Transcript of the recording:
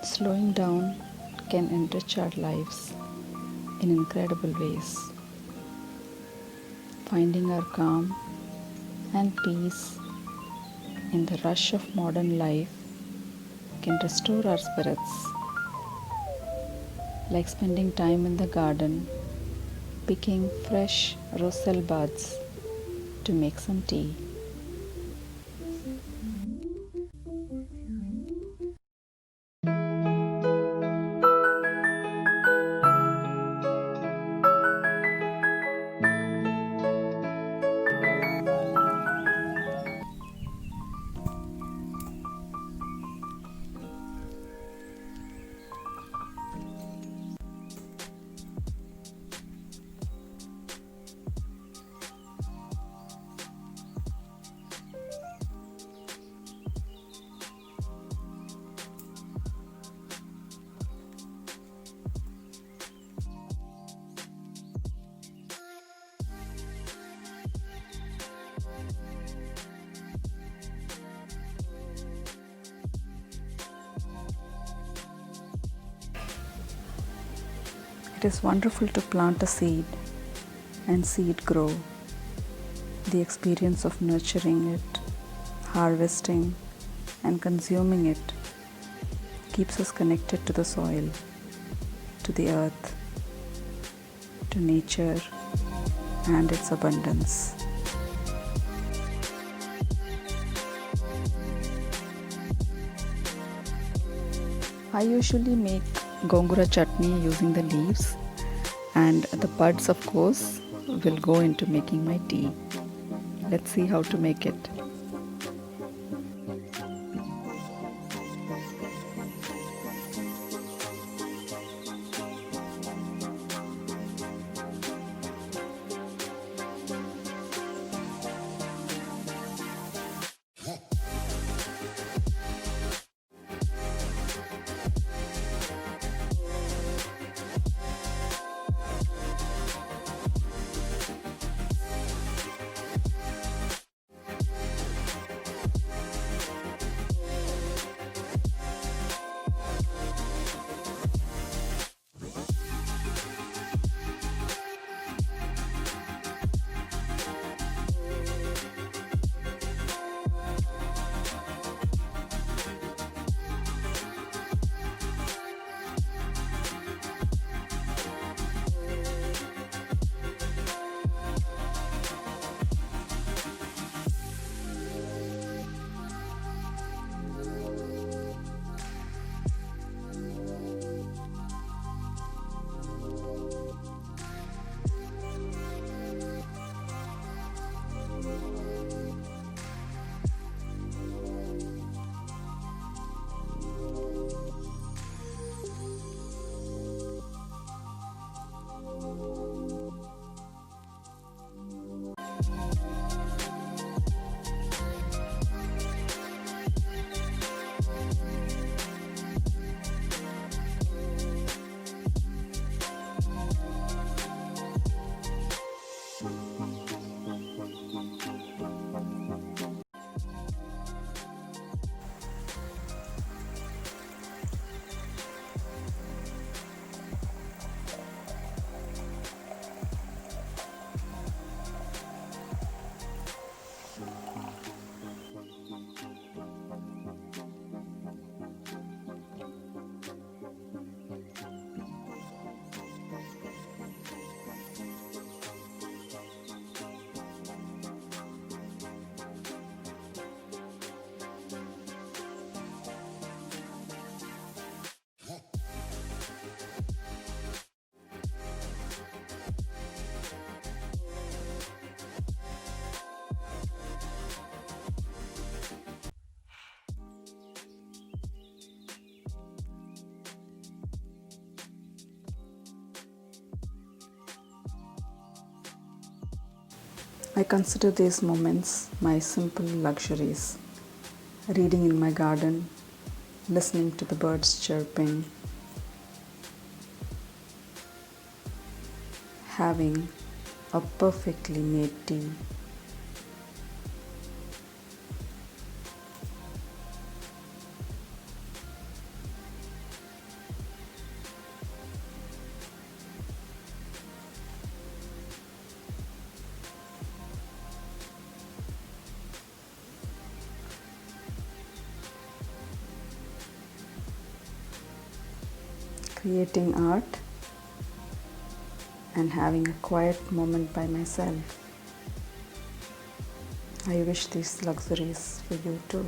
Slowing down can enrich our lives in incredible ways. Finding our calm and peace in the rush of modern life can restore our spirits, like spending time in the garden picking fresh Roselle buds to make some tea. It is wonderful to plant a seed and see it grow. The experience of nurturing it, harvesting, and consuming it keeps us connected to the soil, to the earth, to nature, and its abundance. I usually make gongura chutney using the leaves, and the buds, of course, will go into making my tea. Let's see how to make it. I consider these moments my simple luxuries. Reading in my garden, listening to the birds chirping, having a perfectly made tea. creating art, and having a quiet moment by myself. I wish these luxuries for you too.